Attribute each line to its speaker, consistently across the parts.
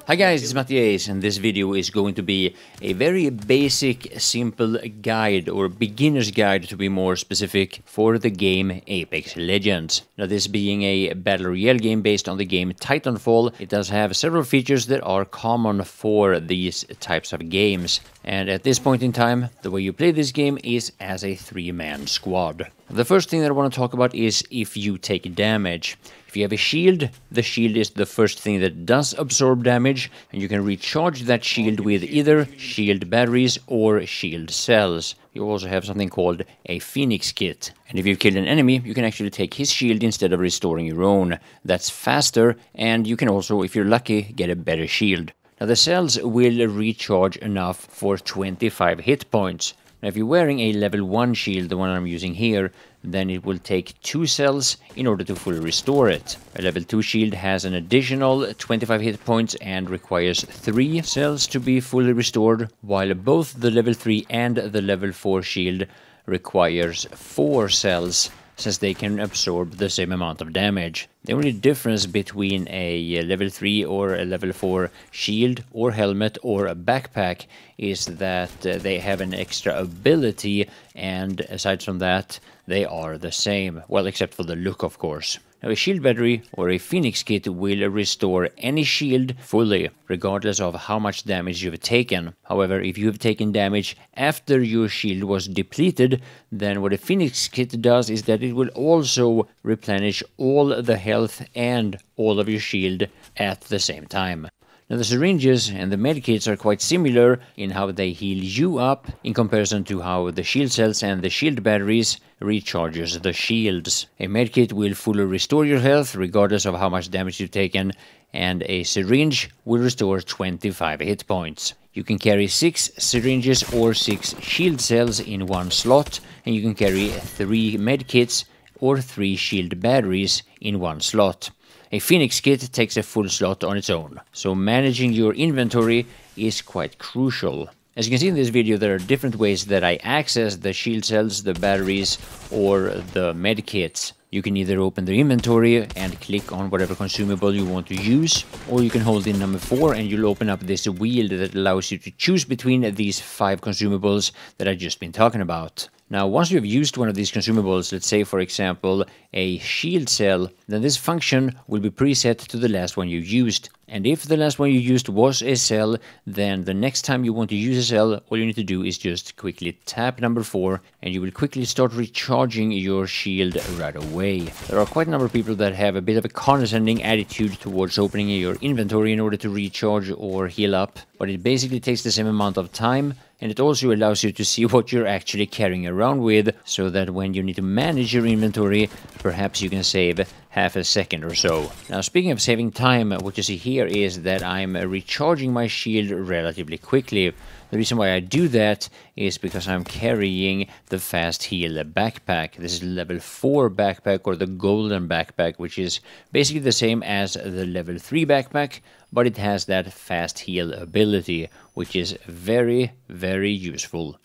Speaker 1: Hi guys, it's Mattias, and this video is going to be a very basic, simple guide, or beginner's guide to be more specific, for the game Apex Legends. Now, this being a Battle Royale game based on the game Titanfall, it does have several features that are common for these types of games. And at this point in time, the way you play this game is as a 3-man squad. The first thing that I want to talk about is if you take damage. If you have a shield, the shield is the first thing that does absorb damage, and you can recharge that shield with either shield batteries or shield cells. You also have something called a Phoenix kit. And if you've killed an enemy, you can actually take his shield instead of restoring your own. That's faster, and you can also, if you're lucky, get a better shield. Now, the cells will recharge enough for 25 hit points. Now, if you're wearing a level 1 shield, the one I'm using here, then it will take 2 cells in order to fully restore it. A level 2 shield has an additional 25 hit points and requires 3 cells to be fully restored, while both the level 3 and the level 4 shield requires 4 cells, since they can absorb the same amount of damage. The only difference between a level 3 or a level 4 shield or helmet or a backpack is that they have an extra ability, and aside from that, they are the same. Well, except for the look, of course. Now, a shield battery or a Phoenix kit will restore any shield fully, regardless of how much damage you've taken. However, if you have taken damage after your shield was depleted, then what a Phoenix kit does is that it will also replenish all the health and all of your shield at the same time. Now, the syringes and the medkits are quite similar in how they heal you up in comparison to how the shield cells and the shield batteries recharges the shields. A medkit will fully restore your health regardless of how much damage you've taken, and a syringe will restore 25 hit points. You can carry 6 syringes or 6 shield cells in one slot, and you can carry 3 medkits or 3 shield batteries in one slot. A Phoenix kit takes a full slot on its own, so managing your inventory is quite crucial. As you can see in this video, there are different ways that I access the shield cells, the batteries, or the med kits. You can either open the inventory and click on whatever consumable you want to use, or you can hold in number 4 and you'll open up this wheel that allows you to choose between these 5 consumables that I've just been talking about. Now, once you've used one of these consumables, let's say for example a shield cell, then this function will be preset to the last one you used. And if the last one you used was a cell, then the next time you want to use a cell, all you need to do is just quickly tap number 4 and you will quickly start recharging your shield right away. There are quite a number of people that have a bit of a condescending attitude towards opening your inventory in order to recharge or heal up, but it basically takes the same amount of time, and it also allows you to see what you're actually carrying around with, so that when you need to manage your inventory, perhaps you can save half a second or so. Now, speaking of saving time, what you see here is that I'm recharging my shield relatively quickly. The reason why I do that is because I'm carrying the Fast Heal backpack. This is level 4 backpack, or the golden backpack, which is basically the same as the level 3 backpack, but it has that Fast Heal ability, which is very, very useful.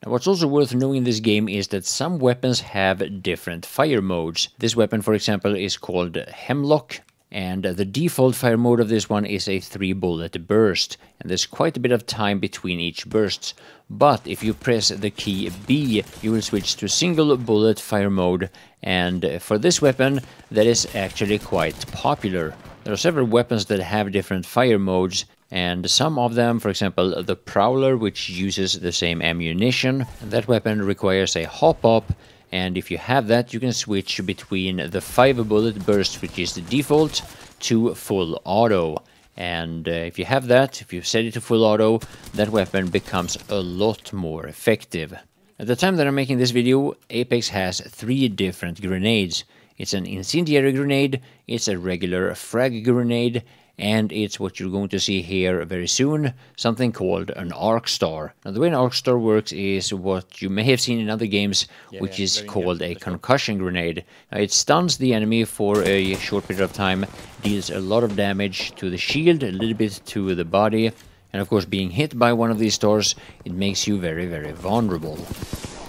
Speaker 1: Now, what's also worth knowing in this game is that some weapons have different fire modes. This weapon, for example, is called Hemlock, and the default fire mode of this one is a 3-bullet burst, and there's quite a bit of time between each bursts. But if you press the key B, you will switch to single bullet fire mode, and for this weapon, that is actually quite popular. There are several weapons that have different fire modes, and some of them, for example, the Prowler, which uses the same ammunition. That weapon requires a hop-up, and if you have that, you can switch between the 5-bullet burst, which is the default, to full auto. And if you have that, if you set it to full auto, that weapon becomes a lot more effective. At the time that I'm making this video, Apex has 3 different grenades. It's an incendiary grenade, it's a regular frag grenade, and it's what you're going to see here very soon, something called an Arc Star. Now, the way an Arc Star works is what you may have seen in other games, which is called a concussion grenade. Now, it stuns the enemy for a short period of time, deals a lot of damage to the shield, a little bit to the body, and of course, being hit by one of these stars, it makes you very, very vulnerable.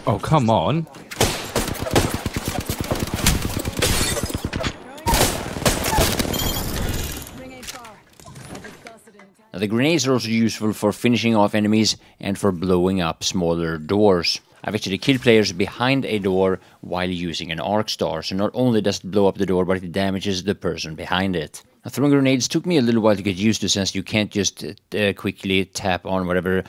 Speaker 2: Oh, come on.
Speaker 1: Now, the grenades are also useful for finishing off enemies and for blowing up smaller doors. I've actually killed players behind a door while using an arc star, so not only does it blow up the door, but it damages the person behind it. Now, throwing grenades took me a little while to get used to, since you can't just quickly tap on whatever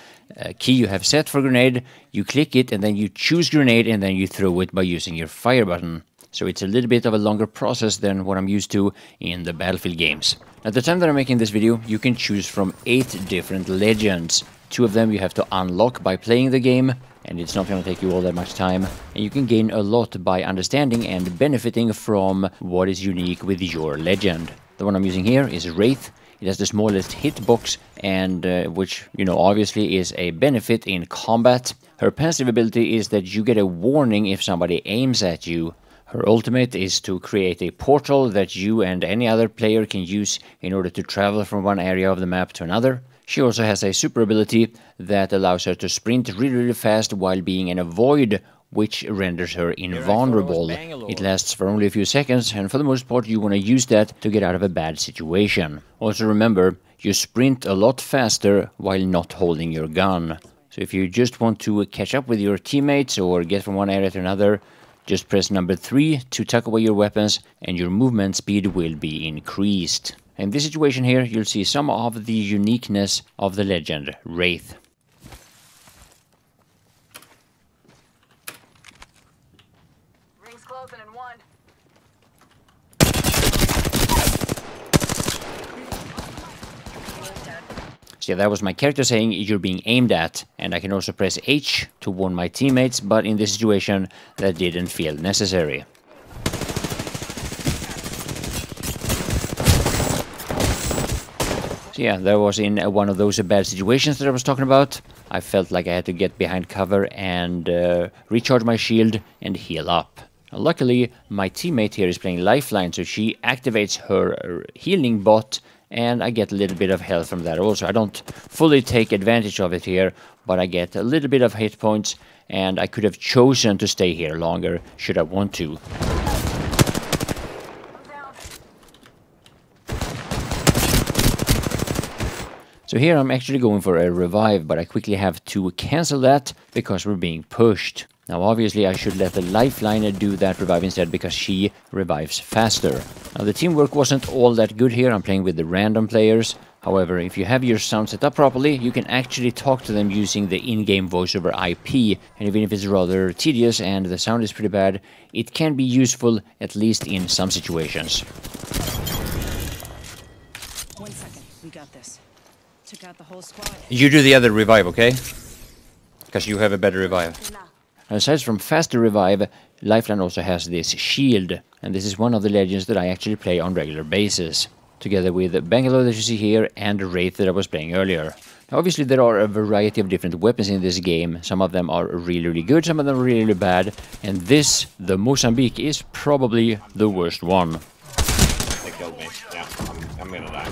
Speaker 1: key you have set for grenade. You click it and then you choose grenade and then you throw it by using your fire button. So it's a little bit of a longer process than what I'm used to in the Battlefield games. At the time that I'm making this video, you can choose from 8 different legends. 2 of them you have to unlock by playing the game, and it's not going to take you all that much time. And you can gain a lot by understanding and benefiting from what is unique with your legend. The one I'm using here is Wraith. It has the smallest hitbox, and which, you know, obviously is a benefit in combat. Her passive ability is that you get a warning if somebody aims at you. Her ultimate is to create a portal that you and any other player can use in order to travel from one area of the map to another. She also has a super ability that allows her to sprint really fast while being in a void, which renders her invulnerable. It lasts for only a few seconds, and for the most part you want to use that to get out of a bad situation. Also remember, you sprint a lot faster while not holding your gun. So if you just want to catch up with your teammates or get from one area to another, just press number 3 to tuck away your weapons, and your movement speed will be increased. In this situation here, you'll see some of the uniqueness of the legend Wraith.
Speaker 3: Rings closing in 1.
Speaker 1: So yeah, that was my character saying you're being aimed at, and I can also press H to warn my teammates, but in this situation that didn't feel necessary. So yeah, that was in one of those bad situations that I was talking about. I felt like I had to get behind cover and recharge my shield and heal up. Now, luckily, my teammate here is playing Lifeline, so she activates her healing bot, and I get a little bit of health from that also. I don't fully take advantage of it here, but I get a little bit of hit points, and I could have chosen to stay here longer should I want to. So here I'm actually going for a revive, but I quickly have to cancel that because we're being pushed. Now obviously I should let the Lifeliner do that revive instead, because she revives faster. Now the teamwork wasn't all that good here. I'm playing with the random players. However, if you have your sound set up properly, you can actually talk to them using the in-game voice over IP. And even if it's rather tedious and the sound is pretty bad, it can be useful, at least in some situations.
Speaker 3: 1 second, we got this. Took out the whole squad.
Speaker 1: You do the other revive, okay? Because you have a better revive. Aside from faster revive, Lifeline also has this shield, and this is one of the legends that I actually play on regular basis, together with Bangalore that you see here and Wraith that I was playing earlier. Now, obviously there are a variety of different weapons in this game. Some of them are really good, some of them are really bad, and this, the Mozambique, is probably the worst one.
Speaker 4: They killed me. Yeah, I'm gonna die.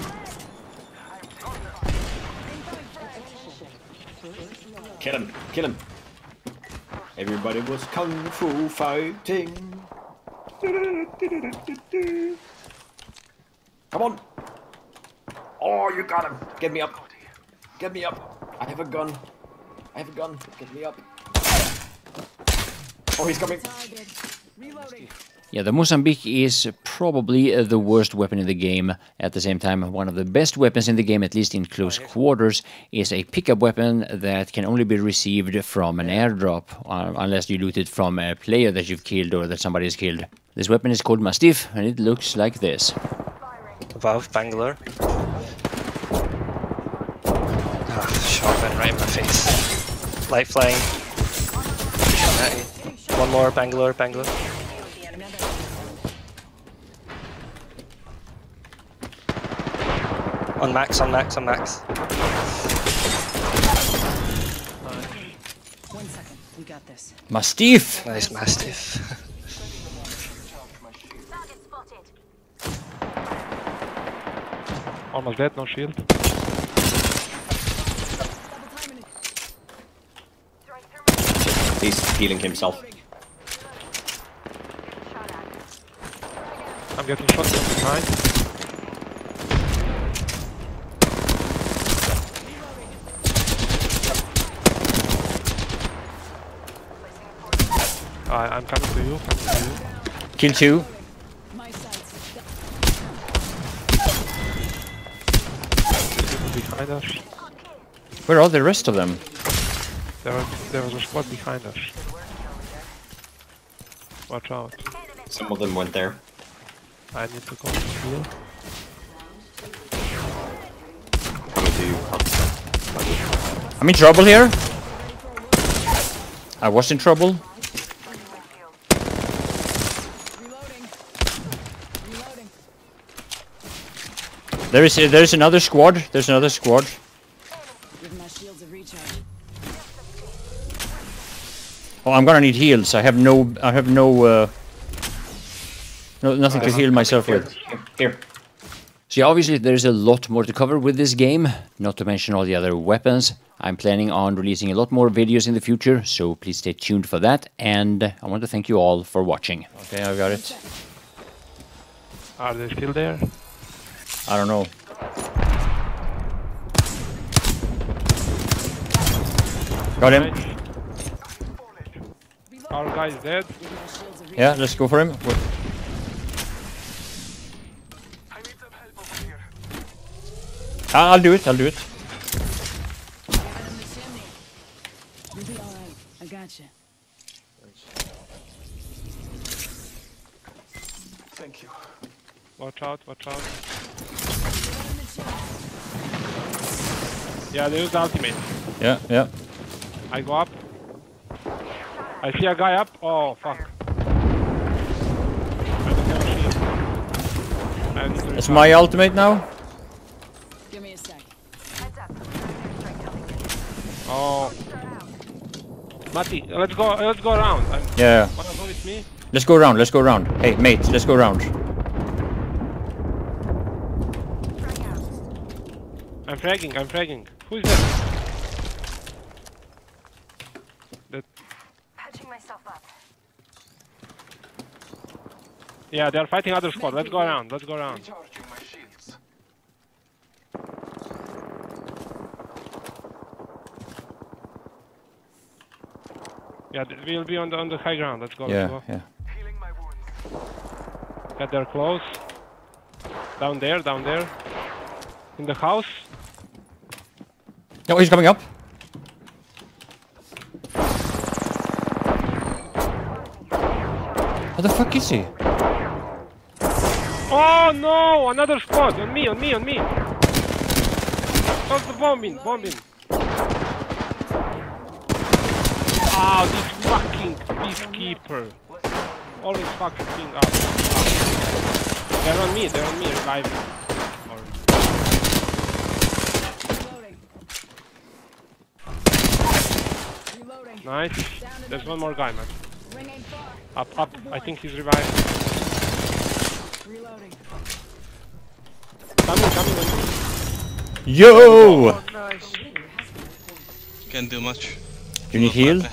Speaker 4: Kill him! Kill him! Everybody was kung fu fighting. Come on! Oh, you got him! Get me up! Get me up! I have a gun. I have a gun. Get me up. Oh, he's coming.
Speaker 3: Reloading.
Speaker 1: Yeah, the Mozambique is probably the worst weapon in the game. At the same time, one of the best weapons in the game, at least in close quarters, is a pickup weapon that can only be received from an airdrop, unless you loot it from a player that you've killed or that somebody has killed. This weapon is called Mastiff, and it looks like this.
Speaker 5: Above Bangalore. Ah, shotgun right in my face. Lifeline. One more, Bangalore, Bangalore. On max, on max, on max.
Speaker 3: 1 second, we got this.
Speaker 1: Mastiff!
Speaker 5: Nice Mastiff.
Speaker 2: Almost dead, no shield.
Speaker 4: He's healing himself.
Speaker 2: I'm getting shot from behind.
Speaker 6: I'm coming to you.
Speaker 1: Kill 2.
Speaker 3: My sights.
Speaker 6: People behind us.
Speaker 1: Where are the rest of them?
Speaker 6: There was a squad behind us. Watch out.
Speaker 4: Some of them went there.
Speaker 6: I need to go to heal.
Speaker 4: Coming to you.
Speaker 1: I'm in trouble here. I was in trouble.
Speaker 3: Reloading. Reloading.
Speaker 1: There is another squad. There's another squad.
Speaker 3: Give my shields a recharge.
Speaker 1: Oh, I'm gonna need heals. I have nothing to heal myself with.
Speaker 4: Here.
Speaker 1: So yeah, obviously there's a lot more to cover with this game, not to mention all the other weapons. I'm planning on releasing a lot more videos in the future, so please stay tuned for that. And I want to thank you all for watching. Okay, I got it.
Speaker 6: Are they still there?
Speaker 1: I don't know. Got him.
Speaker 6: Nice. Our guy is dead.
Speaker 3: Give my shields a recharge.
Speaker 1: Yeah, let's go for him. I'll do it.
Speaker 3: Got him the chimney. You'll be alright. I gotcha.
Speaker 6: Thank you. Watch out. Yeah, they used ultimate.
Speaker 1: Yeah.
Speaker 6: I go up. I see a guy up. Oh, fuck. I don't have a shield. I need to
Speaker 1: It's
Speaker 6: revive.
Speaker 1: my ultimate now.
Speaker 3: Give me a sec.
Speaker 6: Oh. Mati, let's go around.
Speaker 1: Yeah.
Speaker 6: Wanna go with me?
Speaker 1: Let's go around. Hey, mate, let's go around.
Speaker 6: I'm fragging. Who is that?
Speaker 7: Patching myself up.
Speaker 6: Yeah, they're fighting other squad. Let's go around. Yeah, we'll be on the high ground. Let's go.
Speaker 1: Yeah.
Speaker 6: Yeah, they're close. Down there. In the house.
Speaker 1: Oh, he's coming up. What the fuck is he?
Speaker 6: Oh no! Another squad! On me! Stop the bombing! Ah, this fucking peacekeeper! Always fucking thing up. They're on me, revive me.
Speaker 3: Reloading.
Speaker 6: Nice. There's one more guy, man.
Speaker 3: Ring ain't far.
Speaker 6: Up. I think he's revived.
Speaker 3: Reloading.
Speaker 6: Coming.
Speaker 1: Yo!
Speaker 6: Nice.
Speaker 8: Can't do much.
Speaker 1: You need heal?
Speaker 8: Yeah.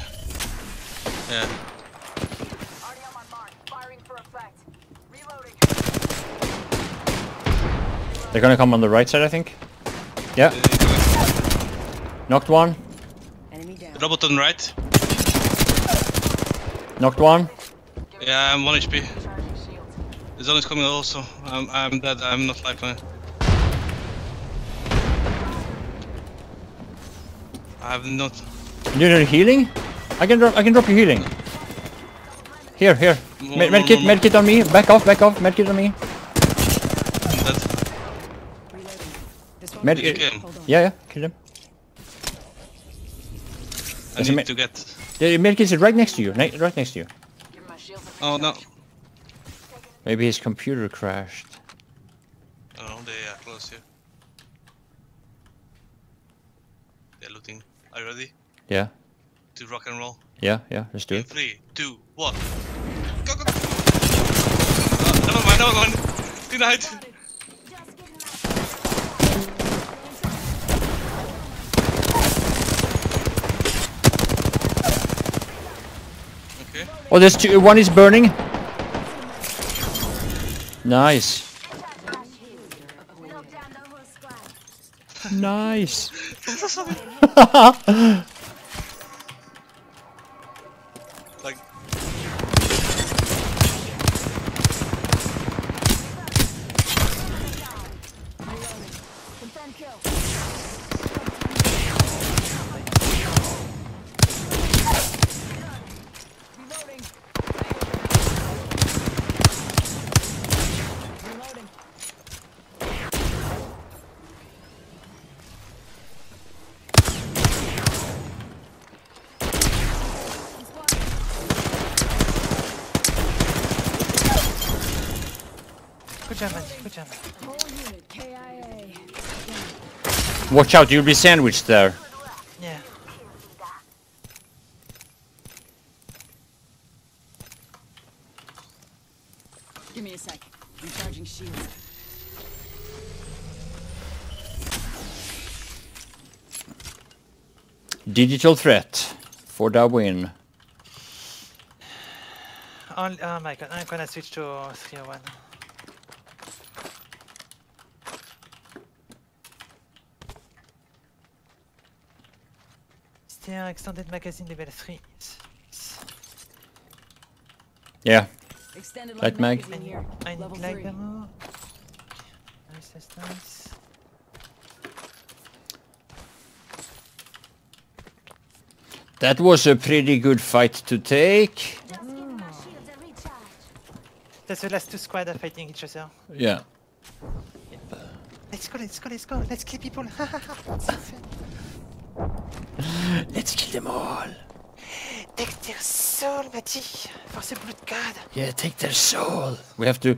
Speaker 7: Already on my mark. Firing for effect. Reloading.
Speaker 1: They're gonna come on the right side, I think. Yeah. Knocked one.
Speaker 3: Enemy down.
Speaker 8: Robot on right.
Speaker 1: Knocked one.
Speaker 8: Yeah, I'm 1 HP.
Speaker 7: Charging shield.
Speaker 8: The zone is coming also. I'm dead. I'm not lifeline. I have not.
Speaker 1: You need healing? I can drop you healing. Here. Medkit on me. Back off. Medkit on me.
Speaker 8: I'm dead.
Speaker 3: Reloading. This one.
Speaker 8: Did you kill him?
Speaker 3: Hold on.
Speaker 1: Yeah, kill him.
Speaker 8: I
Speaker 1: There's a
Speaker 8: need to get.
Speaker 1: The medkit is right next to you. Right next to you.
Speaker 7: Give my shields a
Speaker 8: Oh no.
Speaker 7: recharge.
Speaker 1: Maybe his computer crashed.
Speaker 8: Oh, they are close here. They're looting. Are you ready
Speaker 1: Yeah.
Speaker 8: to rock and roll?
Speaker 1: Yeah. Let's do
Speaker 8: In
Speaker 1: it.
Speaker 8: 3, 2, 1. Go. Never mind. Denied. Okay.
Speaker 1: Oh, there's two. One is burning. Nice. Nice.
Speaker 8: Like,
Speaker 5: Good job, man. Good job.
Speaker 3: Whole unit KIA.
Speaker 1: Watch out, you'll be sandwiched there.
Speaker 5: Yeah.
Speaker 3: Give me a sec. I'm charging shields.
Speaker 1: Digital threat for the win.
Speaker 5: Oh my god, I'm gonna switch to 301. Still extended magazine level 3.
Speaker 1: Yeah.
Speaker 3: Extended
Speaker 1: Light mag.
Speaker 3: magazine here.
Speaker 5: I
Speaker 3: Level
Speaker 5: need light
Speaker 3: 3.
Speaker 5: ammo. Nice.
Speaker 1: That was a pretty good fight to take.
Speaker 5: That's the last two squads are fighting each other.
Speaker 1: Yeah.
Speaker 5: Let's go. Let's kill people.
Speaker 1: Let's kill them all.
Speaker 5: Take their soul, Mati. For the blood god.
Speaker 1: Yeah, take their soul. We have to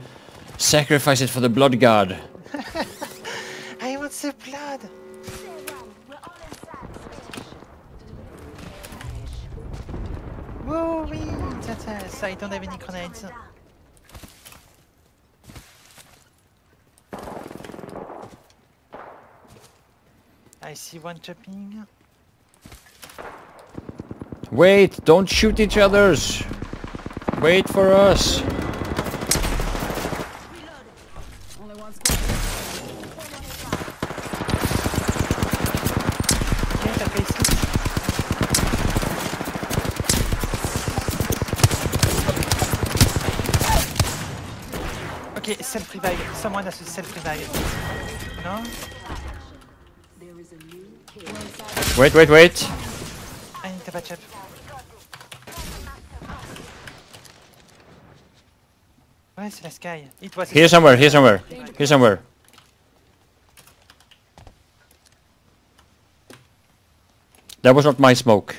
Speaker 1: sacrifice it for the blood god.
Speaker 5: I want the blood. Whoa, that's I don't have any grenades. I see one jumping.
Speaker 1: Wait, don't shoot each others. Wait for us.
Speaker 3: Only one squad.
Speaker 5: Okay, that guy's sleeping. Okay, self-revive. Someone has to self-revive. No?
Speaker 1: Wait.
Speaker 5: I need to patch up. Where's the last guy? It was
Speaker 1: Here somewhere. That was not my smoke.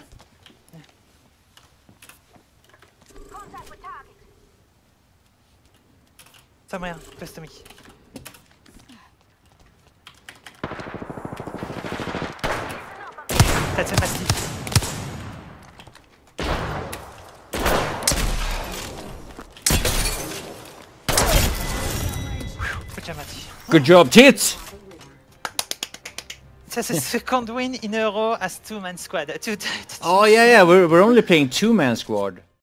Speaker 5: somewhere close to me. That's a massive.
Speaker 1: Good job, Tits!
Speaker 5: That's a second win in a row as two-man squad.
Speaker 1: Oh yeah, we're only playing two-man squad.